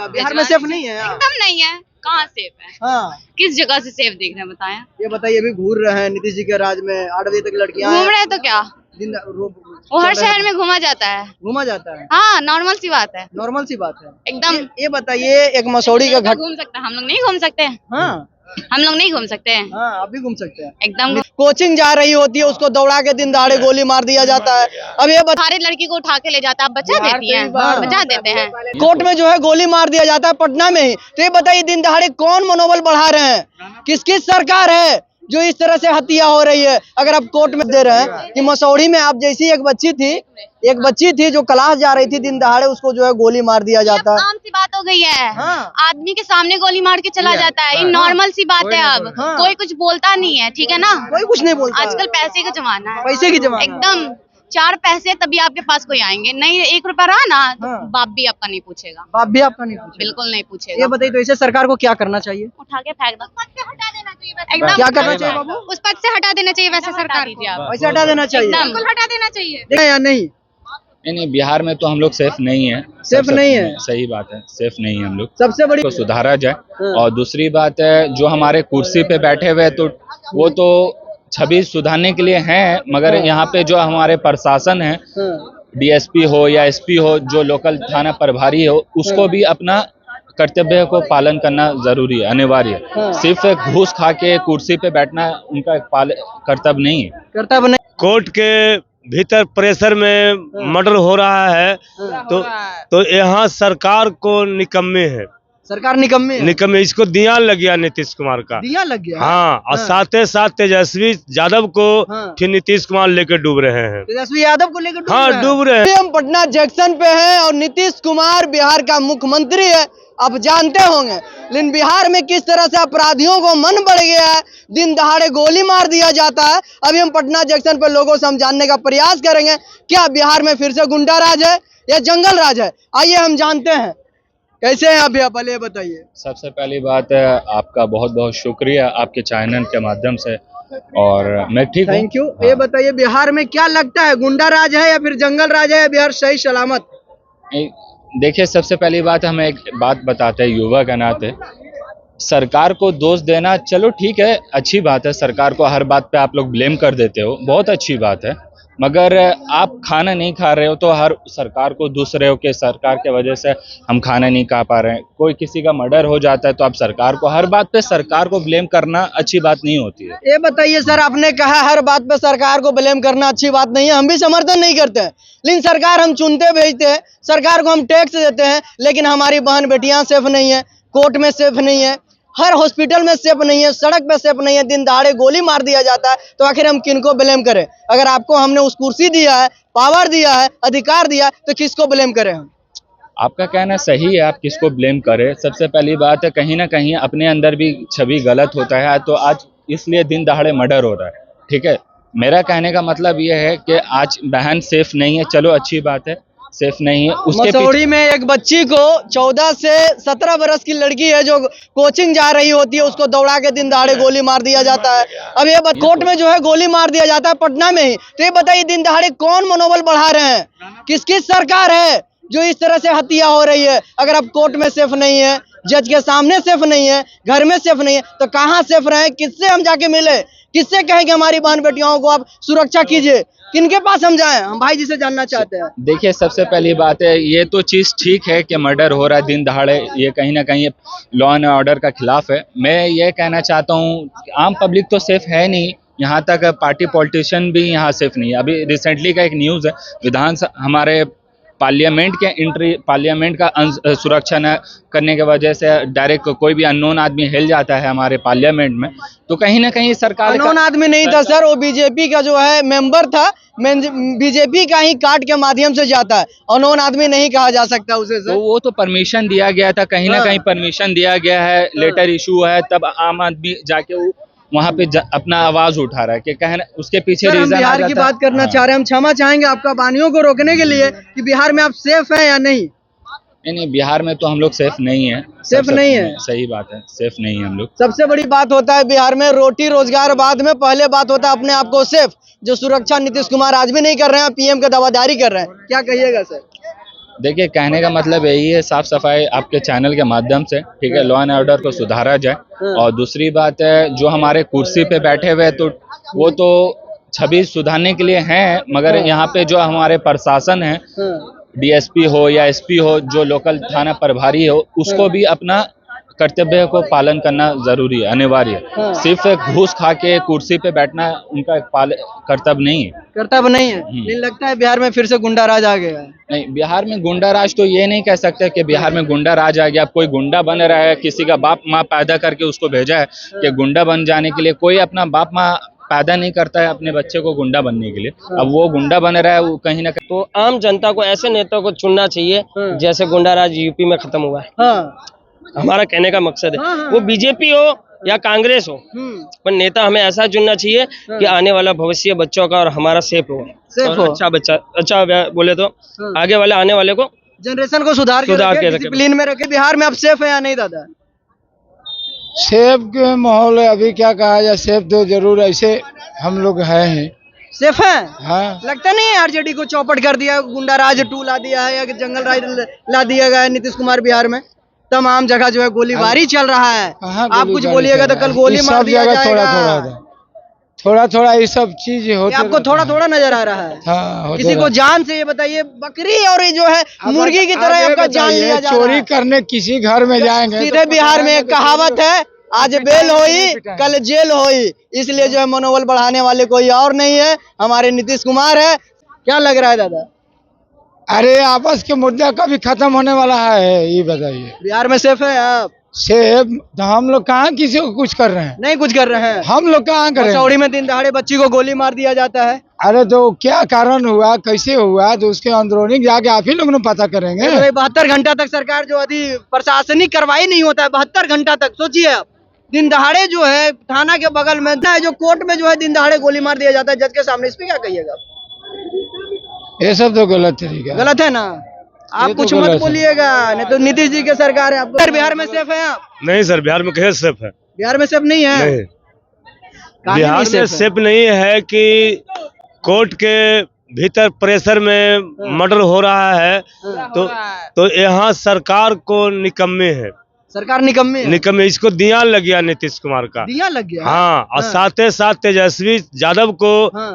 बिहार में सेफ नहीं है यार। एकदम नहीं है, कहाँ सेफ है? हाँ, किस जगह से सेफ देख रहे हैं बताएं? ये बताइए, अभी घूर रहे हैं नीतीश जी के राज में 8 बजे तक लड़कियां घूम रहे हैं तो क्या, दिन वो हर शहर में घूमा जाता है। घूमा जाता है, हाँ, नॉर्मल सी बात है, नॉर्मल सी बात है एकदम। ये बताइए, एक मसौड़ी का घट घूम सकते हैं, हम लोग नहीं घूम सकते हैं, हाँ हम लोग नहीं घूम सकते हैं, हाँ, आप भी घूम सकते हैं। एकदम। कोचिंग जा रही होती है, उसको दौड़ा के दिन दहाड़े गोली मार दिया जाता है। अब ये सारे लड़की को उठा के ले जाता है, आप बचा देती हैं, बचा देते हैं। कोर्ट में जो है गोली मार दिया जाता है पटना में ही। तो ये बताइए, दिन दहाड़े कौन मनोबल बढ़ा रहे हैं? किसकी सरकार है जो इस तरह से हत्या हो रही है? अगर आप कोर्ट में दे रहे हैं कि मसौड़ी में आप जैसी एक बच्ची थी जो क्लास जा रही थी, दिन दहाड़े उसको जो है गोली मार दिया जाता है। आम सी बात हो गई है, हाँ। आदमी के सामने गोली मार के चला जाता है, ये नॉर्मल सी बात है। अब कोई कुछ बोलता नहीं है, ठीक है ना? कोई कुछ नहीं बोलता। आजकल पैसे का जमाना है, पैसे की जमाना। एकदम। 4 पैसे तभी आपके पास कोई आएंगे, नहीं 1 रुपया रहा ना तो हाँ। बाप भी आपका नहीं पूछेगा, बाप भी आपका नहीं पूछेगा। बिल्कुल नहीं पूछेगा। ये बताइए, तो इसे सरकार को क्या करना चाहिए? उठा के फेंक दो, पद से हटा देना चाहिए, एकदम। क्या करना चाहिए बाबू? उस पद से हटा देना चाहिए वैसे सरकार को, वैसे हटा देना चाहिए, एकदम बिल्कुल हटा देना चाहिए। या नहीं? नहीं, बिहार में तो हम लोग सेफ नहीं है। सेफ नहीं है, सही बात है, सेफ नहीं है हम लोग। सबसे बड़ी को सुधारा जाए। हाँ। और दूसरी बात है, जो हमारे कुर्सी पे बैठे हुए तो वो तो छवि सुधारने के लिए हैं, मगर यहाँ पे जो हमारे प्रशासन है, डीएसपी हो या एसपी हो, जो लोकल थाना प्रभारी हो, उसको भी अपना कर्तव्य को पालन करना जरूरी है, अनिवार्य है। सिर्फ घूस खा के कुर्सी पे बैठना उनका कर्तव्य नहीं है। कर्तव्य नहीं। कोर्ट के भीतर प्रेशर में मर्डर हो रहा है, तो यहाँ सरकार को निकम्मे है, सरकार निकम्मे है। निकम्मे। इसको दिया लग गया नीतीश कुमार का, दिया लग गया। हाँ। और साथ साथ तेजस्वी यादव को फिर नीतीश कुमार लेकर डूब रहे हैं। तेजस्वी यादव को लेकर डूब रहे हैं। हम पटना जंक्शन पे हैं और नीतीश कुमार बिहार का मुख्यमंत्री है, आप जानते होंगे। लेकिन बिहार में किस तरह से अपराधियों को मन बढ़ गया है, दिन दहाड़े गोली मार दिया जाता है। अभी हम पटना जंक्शन पे लोगों से हम जानने का प्रयास करेंगे, क्या बिहार में फिर से गुंडा राज है या जंगल राज है? आइए हम जानते हैं। कैसे हैं आप भैया, पहले बताइए। सबसे पहली बात है, आपका बहुत बहुत शुक्रिया आपके चैनल के माध्यम से, और मैं ठीक हूँ। Thank you. ये बताइए, बिहार में क्या लगता है, गुंडा राज है या फिर जंगल राज है? बिहार सही सलामत? देखिए, सबसे पहली बात हमें एक बात बताते हैं युवा के नाते, सरकार को दोष देना चलो ठीक है, अच्छी बात है। सरकार को हर बात पे आप लोग ब्लेम कर देते हो, बहुत अच्छी बात है। मगर आप खाना नहीं खा रहे हो तो हर सरकार को दोष रहे हो कि सरकार के वजह से हम खाना नहीं खा पा रहे हैं। कोई किसी का मर्डर हो जाता है तो आप सरकार को, हर बात पे सरकार को ब्लेम करना अच्छी बात नहीं होती है। ये बताइए सर, आपने कहा हर बात पे सरकार को ब्लेम करना अच्छी बात नहीं है, हम भी समर्थन नहीं करते हैं। लेकिन सरकार हम चुनते भेजते हैं, सरकार को हम टैक्स देते हैं, लेकिन हमारी बहन बेटियां सेफ नहीं है, कोर्ट में सेफ नहीं है, हर हॉस्पिटल में सेफ नहीं है, सड़क पे सेफ नहीं है, दिन दहाड़े गोली मार दिया जाता है। तो आखिर हम किनको ब्लेम करें? अगर आपको हमने उस कुर्सी दिया है, पावर दिया है, अधिकार दिया, तो किसको ब्लेम करें हम? आपका कहना सही है, आप किसको ब्लेम करें। सबसे पहली बात है, कहीं ना कहीं अपने अंदर भी छवि गलत होता है, तो आज इसलिए दिन दहाड़े मर्डर हो रहा है, ठीक है। मेरा कहने का मतलब ये है कि आज बहन सेफ नहीं है, चलो अच्छी बात है, सेफ नहीं है। उसके मसौड़ी में एक बच्ची को 14 से 17 बरस की लड़की है जो कोचिंग जा रही होती है, उसको दौड़ा के दिन दहाड़े गोली मार दिया जाता है। अब ये कोर्ट में जो है गोली मार दिया जाता है पटना में ही। तो ये बताइए, दिन दहाड़े कौन मनोबल बढ़ा रहे हैं? किसकी सरकार है जो इस तरह से हत्या हो रही है? अगर आप कोर्ट में सेफ नहीं है, जज के सामने सेफ नहीं है, घर में सेफ नहीं है, तो कहाँ सेफ रहे? किससे हम जाके मिले? किससे कहें कि हमारी बहन बेटियों को आप सुरक्षा कीजिए? किनके पास हम जाएं? हम भाई जी से जानना चाहते हैं। देखिए, सबसे पहली बात है, ये तो चीज़ ठीक है कि मर्डर हो रहा है दिन दहाड़े, ये कहीं ना कहीं लॉ एंड ऑर्डर का खिलाफ है। मैं ये कहना चाहता हूँ, आम पब्लिक तो सेफ है नहीं, यहाँ तक पार्टी पॉलिटिशियन भी यहाँ सेफ नहीं है। अभी रिसेंटली का एक न्यूज़ है, हमारे पार्लियामेंट का सुरक्षा न करने की वजह से डायरेक्ट कोई भी अननोन आदमी हिल जाता है हमारे पार्लियामेंट में, तो कहीं ना कहीं सरकार अननोन आदमी नहीं था सर, वो बीजेपी का जो है मेंबर था, बीजेपी का ही कार्ड के माध्यम से जाता है, अननोन आदमी नहीं कहा जा सकता उसे सर। तो वो तो परमिशन दिया गया था, कहीं ना कहीं परमिशन दिया गया है, लेटर इशू है, तब आम आदमी जाके वहाँ पे अपना आवाज उठा रहा है कि कहना उसके पीछे रीजन बिहार की बात करना चाह रहे हैं। हम क्षमा चाहेंगे आपका वानियों को रोकने के लिए कि बिहार में आप सेफ हैं या नहीं? नहीं, बिहार में तो हम लोग सेफ नहीं है। सेफ नहीं है, सही बात है, सेफ नहीं है हम लोग। सबसे बड़ी बात होता है बिहार में रोटी रोजगार, बाद में पहले बात होता है अपने आप को सेफ, जो सुरक्षा नीतीश कुमार आज भी नहीं कर रहे हैं, पीएम का दावादारी कर रहे हैं। क्या कहिएगा सर? देखिए, कहने का मतलब यही है, साफ सफाई आपके चैनल के माध्यम से, ठीक है, लॉ एंड ऑर्डर को सुधारा जाए। और दूसरी बात है, जो हमारे कुर्सी पे बैठे हुए तो वो तो छवि सुधारने के लिए हैं, मगर यहाँ पे जो हमारे प्रशासन है, डीएसपी हो या एसपी हो, जो लोकल थाना प्रभारी हो, उसको भी अपना कर्तव्य को पालन करना जरूरी है, अनिवार्य है। सिर्फ घूस खा के कुर्सी पे बैठना उनका कर्तव्य नहीं है। कर्तव्य नहीं है। नहीं लगता है बिहार में फिर से गुंडा राज आ गया है? नहीं, बिहार में गुंडा राज तो ये नहीं कह सकते कि बिहार में गुंडा राज आ गया। अब कोई गुंडा बन रहा है, किसी का बाप माँ पैदा करके उसको भेजा है कि गुंडा बन जाने के लिए। कोई अपना बाप माँ पैदा नहीं करता है अपने बच्चे को गुंडा बनने के लिए। अब वो गुंडा बन रहा है, वो कहीं ना कहीं। तो आम जनता को ऐसे नेताओं को चुनना चाहिए जैसे गुंडा राज यूपी में खत्म हुआ है। हमारा कहने का मकसद है वो बीजेपी हो या कांग्रेस हो, पर नेता हमें ऐसा चुनना चाहिए कि आने वाला भविष्य बच्चों का और हमारा सेफ हो, अच्छा बोले तो आगे वाले आने वाले को जनरेशन को सुधार के डिसिप्लिन में रखे। बिहार में अब सेफ है या नहीं दादा? सेफ के माहौल है, अभी क्या कहा जाए, सेफ तो जरूर ऐसे हम लोग हैं। सेफ है? हाँ। लगता नहीं है आरजेडी को चौपट कर दिया, गुंडा राज 2 ला दिया है या जंगल राज ला दिया गया है नीतीश कुमार? बिहार में तमाम जगह जो है गोलीबारी चल रहा है। आप कुछ बोलिएगा तो कल गोली मार दिया जाएगा। थोड़ा ये सब चीज होती है। आपको थोड़ा थोड़ा नजर आ रहा है? हाँ, किसी को जान से ये बताइए, बकरी और ये जो है मुर्गी की तरह आपका जान लिया जा रहा है। चोरी करने किसी घर में जाएंगे सीधे बिहार में एक कहावत है, आज बेल होई कल जेल होई। इसलिए जो है मनोबल बढ़ाने वाले कोई और नहीं है, हमारे नीतीश कुमार है। क्या लग रहा है दादा? अरे आपस के मुद्दा कभी खत्म होने वाला है, ये बताइए। बिहार में सेफ है आप? सेफ तो हम लोग कहाँ किसी को कुछ कर रहे हैं? नहीं कुछ कर रहे हैं। हम लोग कहाँ कर रहे हैं? मसौड़ी में दिन दहाड़े बच्ची को गोली मार दिया जाता है। अरे तो क्या कारण हुआ, कैसे हुआ, तो उसके अंदरूनी जाके आप ही लोग ने पता करेंगे। 72 घंटा तक सरकार जो अभी प्रशासनिक कार्रवाई नहीं होता है, 72 घंटा तक। सोचिए आप, दिन दहाड़े जो है थाना के बगल में जो कोर्ट में जो है दिन दहाड़े गोली मार दिया जाता है जज के सामने। इस पे क्या कहिएगा? ये सब तो गलत तरीका, गलत है ना? आप कुछ मत बोलिएगा, नहीं तो नीतीश जी की सरकार है। आपको बिहार में सेफ है आप? नहीं सर, बिहार में कैसे सेफ है? बिहार में सेफ नहीं है? नहीं, बिहार में सेफ नहीं है कि कोर्ट के भीतर प्रेशर में मर्डर हो रहा है, तो यहाँ सरकार को निकम्मे है। सरकार निकम्मी है? निकम्मे, इसको दिया लग गया नीतीश कुमार का। दिया लग गया? हाँ, और साथ साथ तेजस्वी यादव को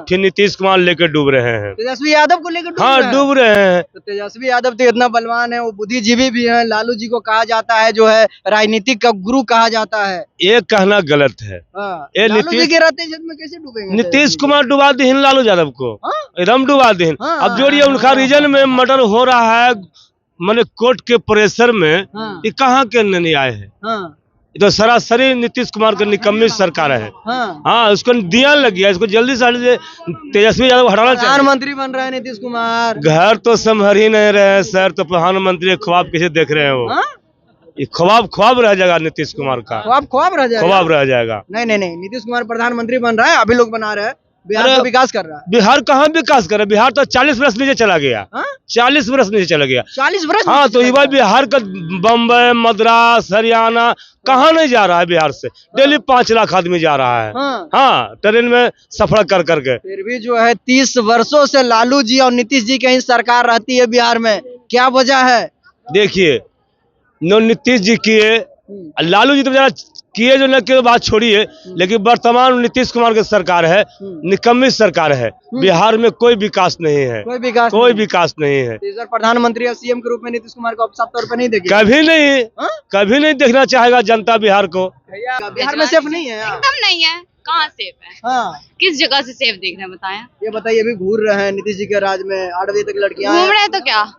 फिर नीतीश कुमार लेकर डूब रहे हैं। तेजस्वी यादव को लेकर डूब रहे हैं। तो तेजस्वी यादव तो इतना बलवान है, वो बुद्धिजीवी भी है। लालू जी को कहा जाता है जो है राजनीतिक का गुरु कहा जाता है। ये कहना गलत है। लालू जी के रहते में कैसे डूबेंगे? नीतीश कुमार डुबा दीन लालू यादव को, एकदम डुबा दीन। अब जोड़िए उनका रीजन में मर्डर हो रहा है, मैंने कोर्ट के प्रेशर में, ये कहाँ के नहीं आए हैं? तो सरासरी नीतीश कुमार का निकम्मी सरकार है। हाँ, उसको दिया लग गया, इसको जल्दी से तेजस्वी यादव हटाना चाहिए। प्रधानमंत्री बन रहा है नीतीश कुमार। घर तो संभर ही नहीं रहे सर, तो प्रधानमंत्री ख्वाब कैसे देख रहे हैं वो? ये ख्वाब रह जाएगा नीतीश कुमार का। ख्वाब रह जाएगा? ख्वाब रह जाएगा। नहीं, नीतीश कुमार प्रधानमंत्री बन रहा है, अभी लोग बना रहे हैं। बिहार तो विकास कर रहा है। बिहार कहाँ विकास कर रहा है? बिहार तो 40 वर्ष नीचे चला गया। 40 वर्ष नीचे चला गया। 40 वर्ष? हाँ, तो युवा बिहार का बम्बई, मद्रास, हरियाणा कहाँ नहीं जा रहा है? बिहार से डेली 5 लाख आदमी जा रहा है। हाँ, ट्रेन में सफर कर करके। फिर भी जो है 30 वर्षों से लालू जी और नीतीश जी की ही सरकार रहती है बिहार में, क्या वजह है? देखिए, नीतीश जी किए, लालू जी तो बेचारा किए जो न किए बात छोड़िए, लेकिन वर्तमान नीतीश कुमार की सरकार है, निकम्मी सरकार है। बिहार में कोई विकास नहीं है, कोई विकास नहीं है। तो प्रधानमंत्री और सीएम के रूप में नीतीश कुमार को साफ तौर पर नहीं देखेगा? कभी नहीं देखना चाहेगा जनता बिहार को। बिहार में सेफ नहीं है? एकदम नहीं है। कहाँ सेफ है? हाँ, किस जगह से सेफ देख रहे हैं बताएं? ये बताइए। अभी घूर रहे हैं नीतीश जी के राज में, 8 बजे तक लड़कियां घूम रहे हैं तो क्या,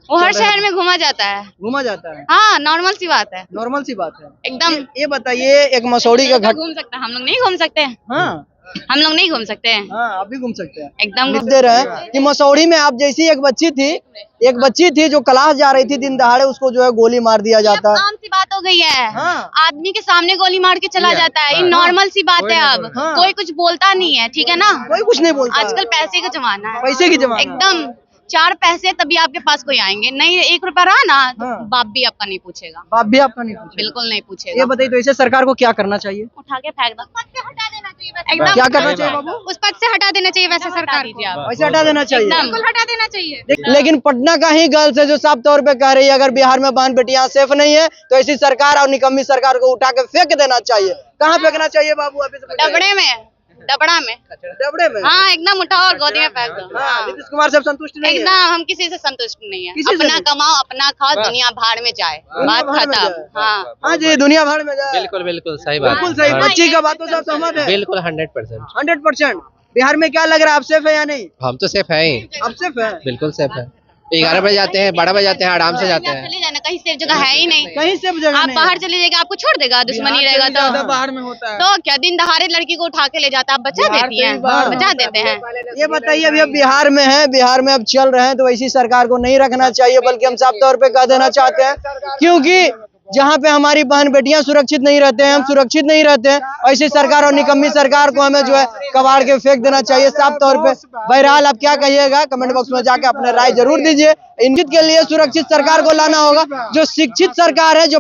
वो हर शहर में घूमा जाता है। हाँ, नॉर्मल सी बात है। नॉर्मल सी बात है एकदम। ये बताइए, एक मसौड़ी का घट घूम सकता है, हम लोग नहीं घूम सकते। हाँ, हम लोग नहीं घूम सकते हैं। हाँ, आप भी घूम सकते हैं। एकदम दे रहे हैं कि मसौड़ी में आप जैसी एक बच्ची थी जो क्लास जा रही थी, दिन दहाड़े उसको जो है गोली मार दिया जाता है। आम सी बात हो गई है। हाँ। आदमी के सामने गोली मार के चला जाता है, ये नॉर्मल सी बात है। अब कोई कुछ बोलता नहीं है, ठीक है ना? कोई कुछ नहीं बोलता। आजकल पैसे का जमाना है, पैसे की जमाना। एकदम 4 पैसे तभी आपके पास कोई आएंगे। नहीं 1 रुपया रहा ना, तो बाप भी आपका नहीं पूछेगा। बाप भी आपका नहीं पूछेगा? बिल्कुल नहीं पूछेगा। ये बताइए, तो ऐसे सरकार को क्या करना चाहिए? उठा के फेंक दो, हटा देना चाहिए एकदम क्या करना चाहिए बाबू? उस पद से हटा देना चाहिए वैसे सरकार को। ऐसे हटा देना चाहिए। बिल्कुल हटा देना चाहिए। लेकिन पटना का ही गर्ल्स है जो साफ तौर पे कह रही है अगर बिहार में बहन बेटियां सेफ नहीं है तो ऐसी सरकार और निकम्मी सरकार को उठा के फेंक देना चाहिए। कहाँ फेंकना चाहिए बाबू? अभी से डबड़े में, डबड़ा में। डबड़े में। हाँ एकदम उठाओ और गोदी में फेंक दो। हाँ, नीतीश कुमार सब संतुष्ट नहीं है। एकदम हम किसी से संतुष्ट नहीं है। किसी से अपना नहीं? कमाओ, अपना खाओ, दुनिया भाड़ में जाए, बात भाड़ में खत्म। जाए। हाँ हाँ जी, दुनिया भर में जाए। बिल्कुल बिल्कुल सही बात बिल्कुल सही। बच्ची का बातों से आप सहमत है? बिल्कुल 100%। 100%। बिहार में क्या लग रहा है, आप सेफ है या नहीं? हम तो सेफ है ही, आप सेफ है? बिल्कुल सेफ है। 11 बजे जाते हैं, 12 बजे जाते हैं, आराम से जाते हैं। चले जाना, कहीं सेफ जगह है ही नहीं। कहीं सेफ जगह आप नहीं बाहर है। चले जाएगा, आपको छोड़ देगा, दुश्मनी बिहार से रहेगा भी ज्यादा तो। बाहर में होता है। तो क्या दिन दहाड़े लड़की को उठा के ले जाता, आप बचा बिहार देती से हैं? भी बाहर बचा देते हैं। ये बताइए अभी अब बिहार में है, बिहार में अब चल रहे हैं तो ऐसी सरकार को नहीं रखना चाहिए, बल्कि हम साफ तौर पे कह देना चाहते हैं क्योंकि जहाँ पे हमारी बहन बेटियां सुरक्षित नहीं रहते हैं, हम सुरक्षित नहीं रहते हैं, ऐसी सरकार और निकम्मी सरकार को हमें जो है कबाड़ के फेंक देना चाहिए साफ तौर पे। बहरहाल आप क्या कहिएगा कमेंट बॉक्स में जाके अपने राय जरूर दीजिए। इंगित के लिए सुरक्षित सरकार को लाना होगा, जो शिक्षित सरकार है, जो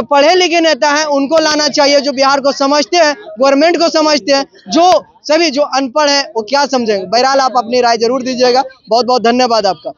पढ़े लिखे नेता हैं उनको लाना चाहिए, जो बिहार को समझते हैं, गवर्नमेंट को समझते हैं। जो सभी जो अनपढ़ है वो क्या समझेंगे। बहरहाल आप अपनी राय जरूर दीजिएगा। बहुत बहुत धन्यवाद आपका।